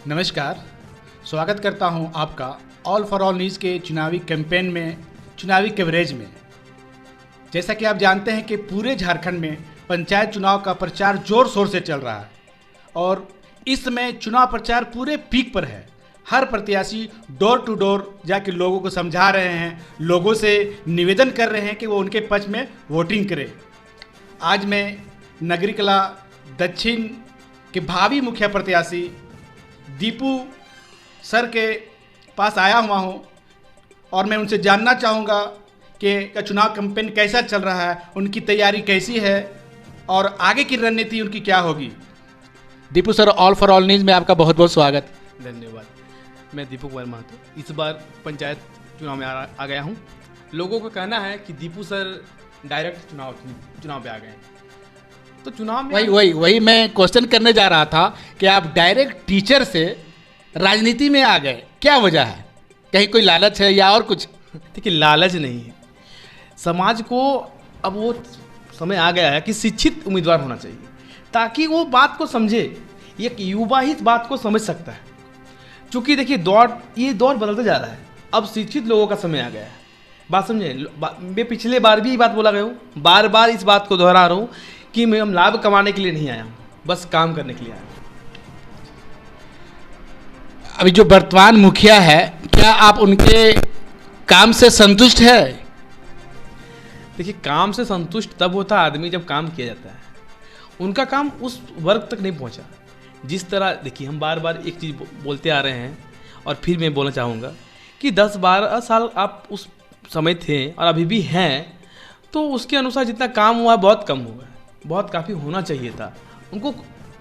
नमस्कार, स्वागत करता हूं आपका ऑल फॉर ऑल न्यूज़ के चुनावी कैंपेन में, चुनावी कवरेज में। जैसा कि आप जानते हैं कि पूरे झारखंड में पंचायत चुनाव का प्रचार जोर शोर से चल रहा है और इस समय चुनाव प्रचार पूरे पीक पर है। हर प्रत्याशी डोर टू डोर जाके लोगों को समझा रहे हैं, लोगों से निवेदन कर रहे हैं कि वो उनके पक्ष में वोटिंग करें। आज मैं नगरी कला दक्षिण के भावी मुखिया प्रत्याशी दीपू सर के पास आया हुआ हूं और मैं उनसे जानना चाहूँगा कि चुनाव कैंपेन कैसा चल रहा है, उनकी तैयारी कैसी है और आगे की रणनीति उनकी क्या होगी। Deepu sir, all for all news में आपका बहुत बहुत स्वागत। धन्यवाद। मैं दीपू कुमार महतो इस बार पंचायत चुनाव में आ गया हूँ। लोगों का कहना है कि दीपू सर डायरेक्ट चुनाव पे आ गए हैं, तो चुनाव में वही मैं क्वेश्चन करने जा रहा था कि आप डायरेक्ट टीचर से राजनीति में आ गए, क्या वजह है? कहीं कोई लालच है या और कुछ? देखिए, लालच नहीं है। समाज को अब वो समय आ गया है कि शिक्षित उम्मीदवार होना चाहिए ताकि वो बात को समझे। एक युवा ही इस बात को समझ सकता है, क्योंकि देखिए ये दौर बदलता जा रहा है। अब शिक्षित लोगों का समय आ गया है। बात समझे? मैं पिछले बार भी ये बात बोला गया हूँ, बार बार इस बात को दोहरा रहा हूँ कि मैं हम लाभ कमाने के लिए नहीं आया हूँ, बस काम करने के लिए आया हूँ। अभी जो वर्तमान मुखिया है, क्या आप उनके काम से संतुष्ट है? देखिए, काम से संतुष्ट तब होता है आदमी जब काम किया जाता है। उनका काम उस वर्ग तक नहीं पहुंचा जिस तरह। देखिए, हम बार बार एक चीज़ बोलते आ रहे हैं और फिर मैं बोलना चाहूँगा कि 10-12 साल आप उस समय थे और अभी भी हैं, तो उसके अनुसार जितना काम हुआ बहुत कम हुआ है। बहुत काफ़ी होना चाहिए था। उनको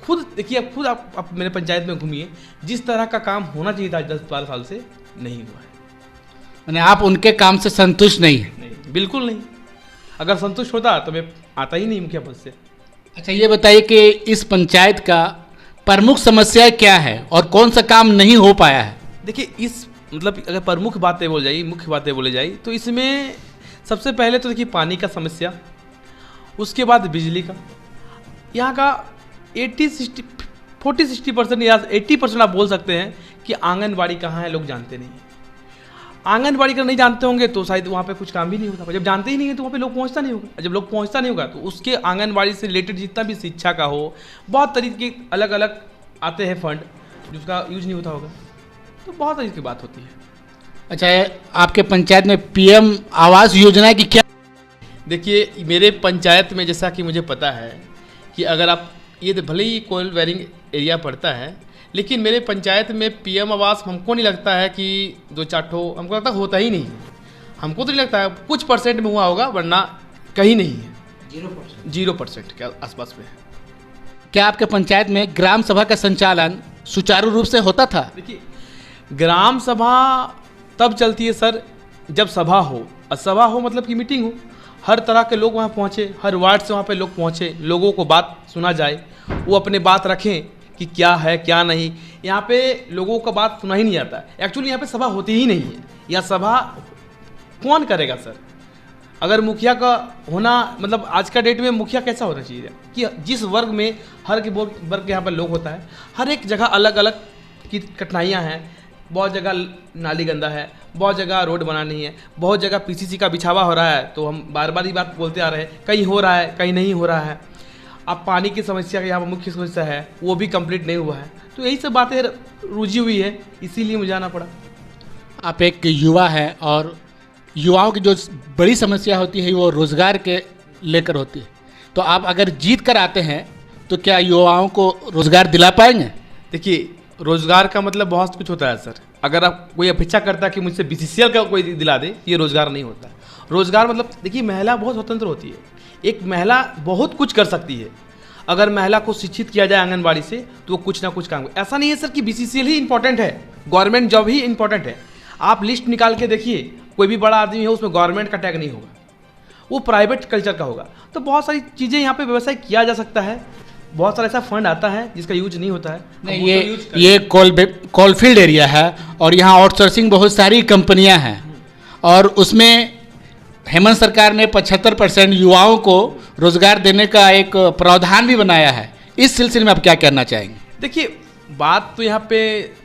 खुद देखिए, अब खुद आप मेरे पंचायत में घूमिए, जिस तरह का काम होना चाहिए था 10-12 साल से नहीं हुआ है। यानी आप उनके काम से संतुष्ट नहीं हैं? नहीं, बिल्कुल नहीं। अगर संतुष्ट होता तो मैं आता ही नहीं मुखिया पद से। अच्छा, ये बताइए कि इस पंचायत का प्रमुख समस्या क्या है और कौन सा काम नहीं हो पाया है? देखिए, इस मतलब अगर प्रमुख बातें बोल जाए, मुख्य बातें बोले जाए, तो इसमें सबसे पहले तो देखिए पानी का समस्या, उसके बाद बिजली का। यहाँ का 40-60% या 80% आप बोल सकते हैं कि आंगनबाड़ी कहाँ है लोग जानते नहीं हैं। आंगनबाड़ी का नहीं जानते होंगे तो शायद वहाँ पे कुछ काम भी नहीं होता। जब जानते ही नहीं है तो वहाँ पे लोग पहुँचता नहीं होगा। जब लोग पहुँचता नहीं होगा तो उसके आंगनबाड़ी से रिलेटेड जितना भी शिक्षा का हो, बहुत तरीके के अलग अलग आते हैं फंड जिसका यूज नहीं होता होगा, तो बहुत तरीके की बात होती है। अच्छा, आपके पंचायत में पीएम आवास योजना की क्या? देखिए, मेरे पंचायत में जैसा कि मुझे पता है कि अगर आप ये भले ही कोयल बेरिंग एरिया पड़ता है, लेकिन मेरे पंचायत में पीएम आवास हमको नहीं लगता है कि 2-4 ठो, हमको लगता होता ही नहीं है। हमको तो नहीं लगता है, कुछ परसेंट में हुआ होगा, वरना कहीं नहीं है। 0% के आसपास में है। क्या आपके पंचायत में ग्राम सभा का संचालन सुचारू रूप से होता था? देखिए, ग्राम सभा तब चलती है सर जब सभा हो, और सभा हो मतलब कि मीटिंग हो, हर तरह के लोग वहाँ पहुँचे, हर वार्ड से वहाँ पे लोग पहुँचे, लोगों को बात सुना जाए, वो अपने बात रखें कि क्या है क्या नहीं। यहाँ पे लोगों का बात सुना ही नहीं जाता है। एक्चुअली यहाँ पे सभा होती ही नहीं है। या सभा कौन करेगा सर? अगर मुखिया का होना मतलब आज का डेट में मुखिया कैसा होना चाहिए कि जिस वर्ग में हर के वर्ग के यहाँ पर लोग होता है, हर एक जगह अलग अलग की कठिनाइयाँ हैं। बहुत जगह नाली गंदा है, बहुत जगह रोड बना नहीं है, बहुत जगह पीसीसी का बिछावा हो रहा है, तो हम बार बार ही बात बोलते आ रहे हैं, कहीं हो रहा है कहीं नहीं हो रहा है। अब पानी की समस्या का यहाँ पर मुख्य समस्या है, वो भी कंप्लीट नहीं हुआ है। तो यही सब बातें रुझी हुई है, इसीलिए मुझे आना पड़ा। आप एक युवा हैं और युवाओं की जो बड़ी समस्या होती है वो रोज़गार के लेकर होती है, तो आप अगर जीत कर आते हैं तो क्या युवाओं को रोज़गार दिला पाएंगे? देखिए, रोज़गार का मतलब बहुत कुछ होता है सर। अगर आप कोई अपेक्षा करता है कि मुझसे बीसीसीएल का कोई दिला दे, ये रोज़गार नहीं होता है। रोज़गार मतलब देखिए, महिला बहुत स्वतंत्र होती है। एक महिला बहुत कुछ कर सकती है। अगर महिला को शिक्षित किया जाए आंगनबाड़ी से तो वो कुछ ना कुछ काम। ऐसा नहीं है सर कि बीसीसीएल ही इंपॉर्टेंट है, गवर्नमेंट जॉब ही इंपॉर्टेंट है। आप लिस्ट निकाल के देखिए, कोई भी बड़ा आदमी है उसमें गवर्नमेंट का टैग नहीं होगा, वो प्राइवेट कल्चर का होगा। तो बहुत सारी चीज़ें यहाँ पे व्यवसाय किया जा सकता है। बहुत सारा ऐसा फंड आता है जिसका यूज नहीं होता है। नहीं, ये कोलफील्ड एरिया है और यहाँ आउटसोर्सिंग बहुत सारी कंपनियाँ हैं और उसमें हेमंत सरकार ने 75% युवाओं को रोजगार देने का एक प्रावधान भी बनाया है। इस सिलसिले में आप क्या कहना चाहेंगे? देखिए, बात तो यहाँ पे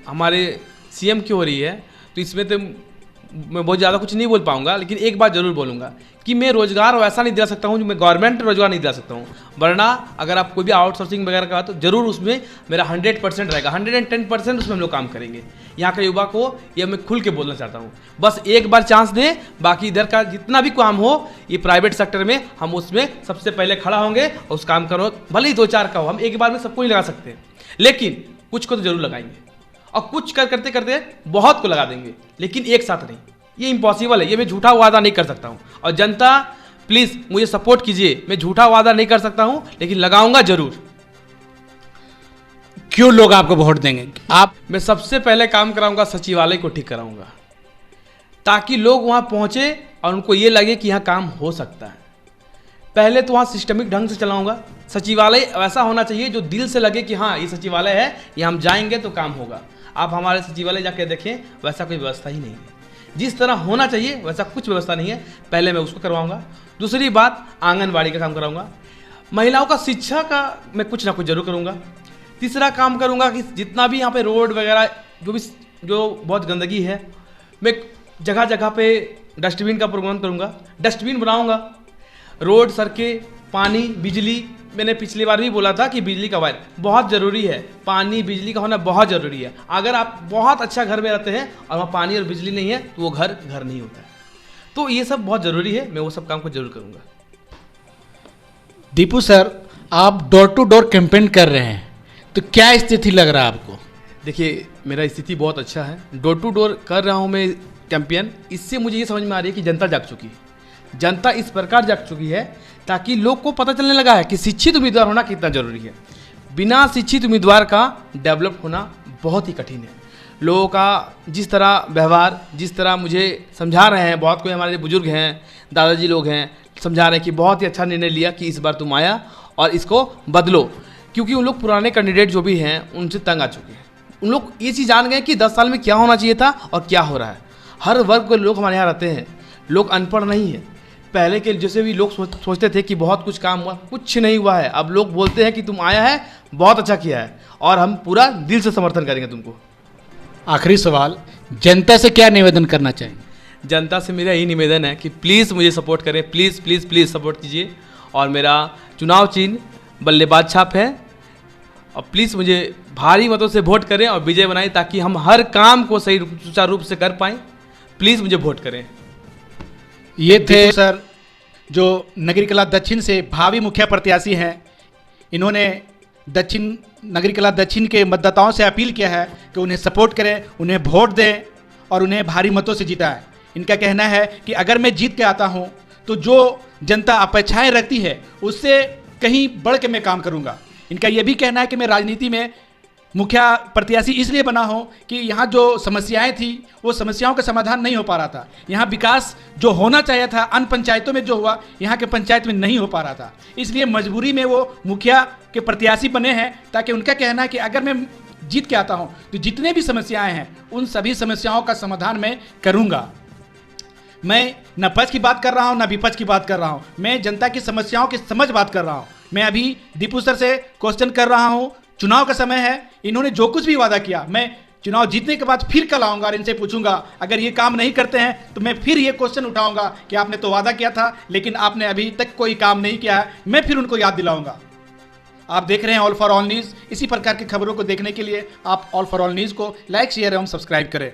हमारे सीएम की हो रही है, तो इसमें तो मैं बहुत ज़्यादा कुछ नहीं बोल पाऊंगा, लेकिन एक बात ज़रूर बोलूँगा कि मैं रोज़गार वैसा नहीं दिला सकता हूँ जो मैं गवर्नमेंट रोज़गार नहीं दिला सकता हूँ। वरना अगर आप कोई भी आउटसोर्सिंग वगैरह का तो ज़रूर उसमें मेरा 100% रहेगा, 110% उसमें हम लोग काम करेंगे। यहाँ के युवा को ये मैं खुल के बोलना चाहता हूँ, बस एक बार चांस दें, बाकी इधर का जितना भी काम हो ये प्राइवेट सेक्टर में हम उसमें सबसे पहले खड़ा होंगे और उस काम करो, भले ही 2-4 का हो। हम एक बार में सबको नहीं लगा सकते, लेकिन कुछ को तो जरूर लगाएंगे और कुछ करते करते बहुत को लगा देंगे, लेकिन एक साथ नहीं। ये इम्पॉसिबल है, ये मैं झूठा वादा नहीं कर सकता हूँ। और जनता प्लीज़ मुझे सपोर्ट कीजिए, मैं झूठा वादा नहीं कर सकता हूँ, लेकिन लगाऊंगा जरूर। क्यों लोग आपको वोट देंगे? मैं सबसे पहले काम कराऊंगा, सचिवालय को ठीक कराऊंगा, ताकि लोग वहाँ पहुँचे और उनको ये लगे कि यहाँ काम हो सकता है। पहले तो वहाँ सिस्टमिक ढंग से चलाऊंगा। सचिवालय वैसा होना चाहिए जो दिल से लगे कि हाँ ये सचिवालय है, ये हम जाएंगे तो काम होगा। आप हमारे सचिवालय जाके देखें, वैसा कोई व्यवस्था ही नहीं है। जिस तरह होना चाहिए वैसा कुछ व्यवस्था नहीं है। पहले मैं उसको करवाऊंगा। दूसरी बात, आंगनबाड़ी का काम कराऊंगा। महिलाओं का शिक्षा का मैं कुछ ना कुछ जरूर करूंगा। तीसरा काम करूंगा कि जितना भी यहाँ पे रोड वगैरह जो बहुत गंदगी है, मैं जगह जगह पे डस्टबिन का प्रबंध करूंगा, डस्टबिन बनाऊंगा। रोड, सड़कें, पानी, बिजली, मैंने पिछली बार भी बोला था कि बिजली का वायर बहुत ज़रूरी है। पानी बिजली का होना बहुत ज़रूरी है। अगर आप बहुत अच्छा घर में रहते हैं और वहाँ पानी और बिजली नहीं है तो वो घर नहीं होता है। तो ये सब बहुत ज़रूरी है, मैं वो सब काम को जरूर करूँगा। दीपू सर, आप डोर टू डोर कैंपेन कर रहे हैं, तो क्या स्थिति लग रहा है आपको? देखिए, मेरा स्थिति बहुत अच्छा है। डोर टू डोर कर रहा हूँ मैं कैंपेन। इससे मुझे ये समझ में आ रही है कि जनता जाग चुकी है। जनता इस प्रकार जाग चुकी है ताकि लोग को पता चलने लगा है कि शिक्षित उम्मीदवार होना कितना जरूरी है। बिना शिक्षित उम्मीदवार का डेवलप होना बहुत ही कठिन है। लोगों का जिस तरह व्यवहार, जिस तरह मुझे समझा रहे हैं, बहुत कोई हमारे बुजुर्ग हैं, दादाजी लोग हैं, समझा रहे हैं कि बहुत ही अच्छा निर्णय लिया कि इस बार तुम आया और इसको बदलो, क्योंकि उन लोग पुराने कैंडिडेट जो भी हैं उनसे तंग आ चुके हैं। उन लोग ये चीज़ जान गए कि 10 साल में क्या होना चाहिए था और क्या हो रहा है। हर वर्ग के लोग हमारे यहाँ रहते हैं, लोग अनपढ़ नहीं है। पहले के जैसे भी लोग सोचते थे कि बहुत कुछ काम हुआ, कुछ नहीं हुआ है। अब लोग बोलते हैं कि तुम आया है, बहुत अच्छा किया है और हम पूरा दिल से समर्थन करेंगे तुमको। आखिरी सवाल, जनता से क्या निवेदन करना चाहेंगे? जनता से मेरा यही निवेदन है कि प्लीज़ मुझे सपोर्ट करें, प्लीज़ प्लीज़ प्लीज़ सपोर्ट कीजिए। और मेरा चुनाव चिन्ह बल्लेबाज छाप है, और प्लीज़ मुझे भारी मतों से वोट करें और विजय बनाएं, ताकि हम हर काम को सही सुचारू रूप से कर पाएँ। प्लीज़ मुझे वोट करें। ये थे सर जो नगरी कला दक्षिण से भावी मुखिया प्रत्याशी हैं। इन्होंने नगरी कला दक्षिण के मतदाताओं से अपील किया है कि उन्हें सपोर्ट करें, उन्हें वोट दें और उन्हें भारी मतों से जिताएं। इनका कहना है कि अगर मैं जीत के आता हूं तो जो जनता अपेक्षाएं रखती है उससे कहीं बढ़ के मैं काम करूंगा। इनका यह भी कहना है कि मैं राजनीति में मुखिया प्रत्याशी इसलिए बना हो कि यहाँ जो समस्याएं थी वो समस्याओं का समाधान नहीं हो पा रहा था। यहाँ विकास जो होना चाहिए था अन्य पंचायतों में जो हुआ, यहाँ के पंचायत में नहीं हो पा रहा था। इसलिए मजबूरी में वो मुखिया के प्रत्याशी बने हैं, ताकि उनका कहना है कि अगर मैं जीत के आता हूँ तो जितने भी समस्याएं हैं उन सभी समस्याओं का समाधान मैं करूँगा। मैं न पक्ष की बात कर रहा हूँ न विपक्ष की बात कर रहा हूँ, मैं जनता की समस्याओं की समझ बात कर रहा हूँ। मैं अभी दीपू सर से क्वेश्चन कर रहा हूँ, चुनाव का समय है, इन्होंने जो कुछ भी वादा किया मैं चुनाव जीतने के बाद फिर कल आऊँगा और इनसे पूछूंगा। अगर ये काम नहीं करते हैं तो मैं फिर ये क्वेश्चन उठाऊंगा कि आपने तो वादा किया था लेकिन आपने अभी तक कोई काम नहीं किया है। मैं फिर उनको याद दिलाऊंगा। आप देख रहे हैं ऑल फॉर ऑल न्यूज़। इसी प्रकार की खबरों को देखने के लिए आप ऑल फॉर ऑल न्यूज़ को लाइक, शेयर एवं सब्सक्राइब करें।